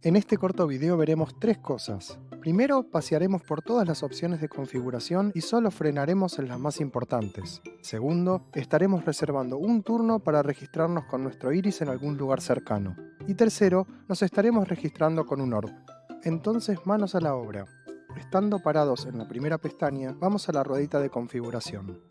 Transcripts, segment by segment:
En este corto video veremos tres cosas. Primero, pasearemos por todas las opciones de configuración y solo frenaremos en las más importantes. Segundo, estaremos reservando un turno para registrarnos con nuestro iris en algún lugar cercano. Y tercero, nos estaremos registrando con un orb. Entonces, manos a la obra. Estando parados en la primera pestaña, vamos a la ruedita de configuración.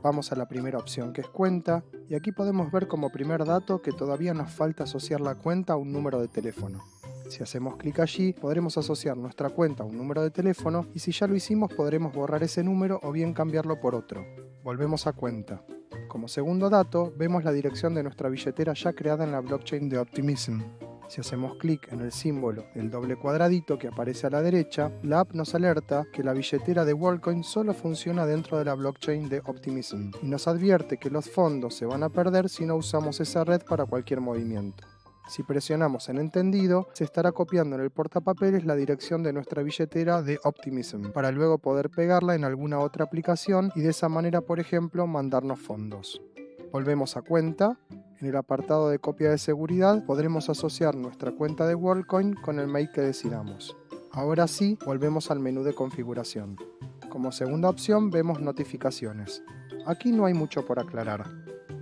Vamos a la primera opción que es cuenta, y aquí podemos ver como primer dato que todavía nos falta asociar la cuenta a un número de teléfono. Si hacemos clic allí, podremos asociar nuestra cuenta a un número de teléfono y si ya lo hicimos podremos borrar ese número o bien cambiarlo por otro. Volvemos a cuenta. Como segundo dato, vemos la dirección de nuestra billetera ya creada en la blockchain de Optimism. Si hacemos clic en el símbolo, el doble cuadradito que aparece a la derecha, la app nos alerta que la billetera de WorldCoin solo funciona dentro de la blockchain de Optimism y nos advierte que los fondos se van a perder si no usamos esa red para cualquier movimiento. Si presionamos en entendido, se estará copiando en el portapapeles la dirección de nuestra billetera de Optimism, para luego poder pegarla en alguna otra aplicación y de esa manera, por ejemplo, mandarnos fondos. Volvemos a cuenta. En el apartado de copia de seguridad podremos asociar nuestra cuenta de WorldCoin con el mail que decidamos. Ahora sí, volvemos al menú de configuración. Como segunda opción vemos notificaciones. Aquí no hay mucho por aclarar.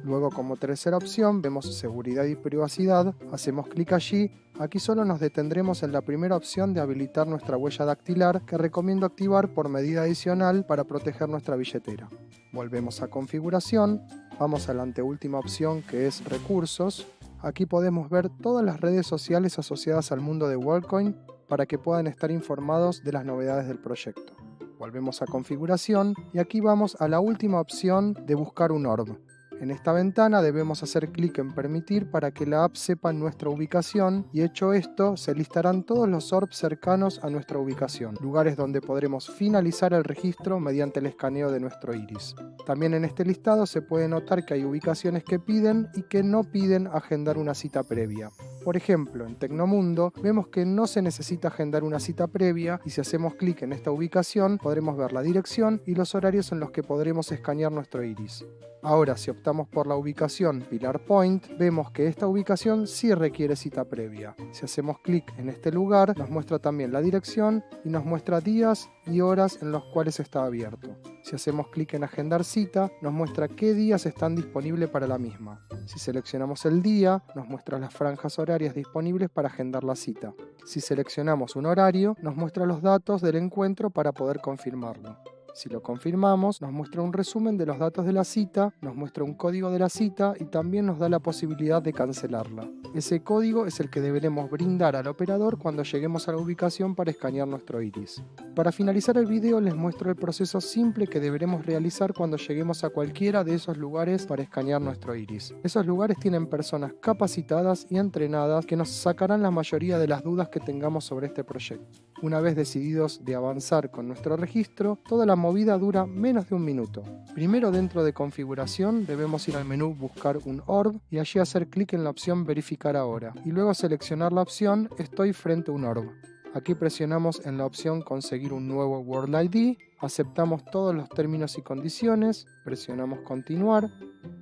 Luego, como tercera opción, vemos seguridad y privacidad, hacemos clic allí. Aquí solo nos detendremos en la primera opción de habilitar nuestra huella dactilar, que recomiendo activar por medida adicional para proteger nuestra billetera. Volvemos a configuración, vamos a la anteúltima opción que es recursos. Aquí podemos ver todas las redes sociales asociadas al mundo de WorldCoin para que puedan estar informados de las novedades del proyecto. Volvemos a configuración y aquí vamos a la última opción de buscar un orb. En esta ventana debemos hacer clic en permitir para que la app sepa nuestra ubicación y hecho esto se listarán todos los orbs cercanos a nuestra ubicación, lugares donde podremos finalizar el registro mediante el escaneo de nuestro iris. También en este listado se puede notar que hay ubicaciones que piden y que no piden agendar una cita previa. Por ejemplo, en Tecnomundo vemos que no se necesita agendar una cita previa y si hacemos clic en esta ubicación podremos ver la dirección y los horarios en los que podremos escanear nuestro iris. Ahora, si optamos por la ubicación Pilar Point, vemos que esta ubicación sí requiere cita previa. Si hacemos clic en este lugar, nos muestra también la dirección y nos muestra días y horas en los cuales está abierto. Si hacemos clic en agendar cita, nos muestra qué días están disponibles para la misma. Si seleccionamos el día, nos muestra las franjas horarias disponibles para agendar la cita. Si seleccionamos un horario, nos muestra los datos del encuentro para poder confirmarlo. Si lo confirmamos, nos muestra un resumen de los datos de la cita, nos muestra un código de la cita y también nos da la posibilidad de cancelarla. Ese código es el que deberemos brindar al operador cuando lleguemos a la ubicación para escanear nuestro iris. Para finalizar el video les muestro el proceso simple que deberemos realizar cuando lleguemos a cualquiera de esos lugares para escanear nuestro iris. Esos lugares tienen personas capacitadas y entrenadas que nos sacarán la mayoría de las dudas que tengamos sobre este proyecto. Una vez decididos de avanzar con nuestro registro, toda la movida dura menos de un minuto. Primero, dentro de configuración debemos ir al menú buscar un orb y allí hacer clic en la opción verificar ahora y luego seleccionar la opción estoy frente a un orb. Aquí presionamos en la opción conseguir un nuevo World ID, aceptamos todos los términos y condiciones, presionamos continuar,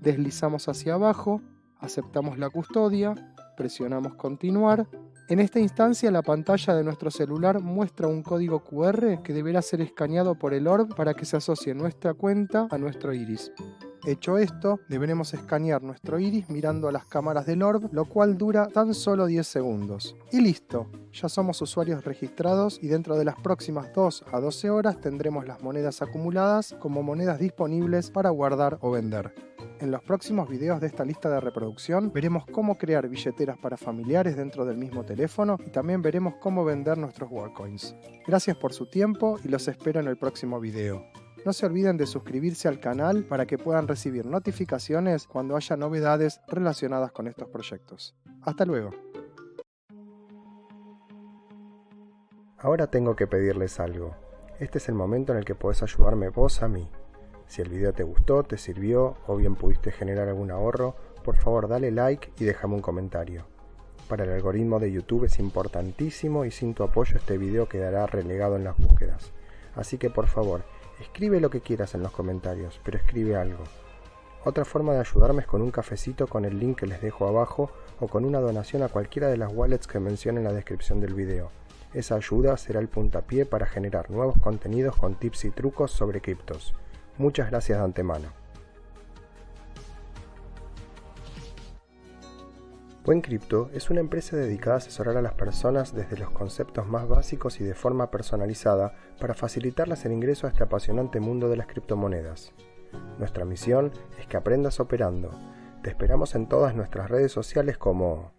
deslizamos hacia abajo, aceptamos la custodia, presionamos continuar. En esta instancia la pantalla de nuestro celular muestra un código QR que deberá ser escaneado por el orb para que se asocie nuestra cuenta a nuestro iris. Hecho esto, deberemos escanear nuestro iris mirando a las cámaras del orb, lo cual dura tan solo 10 segundos. Y listo, ya somos usuarios registrados y dentro de las próximas 2 a 12 horas tendremos las monedas acumuladas como monedas disponibles para guardar o vender. En los próximos videos de esta lista de reproducción veremos cómo crear billeteras para familiares dentro del mismo teléfono y también veremos cómo vender nuestros WorldCoins. Gracias por su tiempo y los espero en el próximo video. No se olviden de suscribirse al canal para que puedan recibir notificaciones cuando haya novedades relacionadas con estos proyectos. Hasta luego. Ahora tengo que pedirles algo. Este es el momento en el que podés ayudarme vos a mí. Si el video te gustó, te sirvió o bien pudiste generar algún ahorro, por favor dale like y déjame un comentario. Para el algoritmo de YouTube es importantísimo y sin tu apoyo este video quedará relegado en las búsquedas. Así que por favor, escribe lo que quieras en los comentarios, pero escribe algo. Otra forma de ayudarme es con un cafecito con el link que les dejo abajo o con una donación a cualquiera de las wallets que menciono en la descripción del video. Esa ayuda será el puntapié para generar nuevos contenidos con tips y trucos sobre criptos. Muchas gracias de antemano. Buen Cripto es una empresa dedicada a asesorar a las personas desde los conceptos más básicos y de forma personalizada para facilitarles el ingreso a este apasionante mundo de las criptomonedas. Nuestra misión es que aprendas operando. Te esperamos en todas nuestras redes sociales como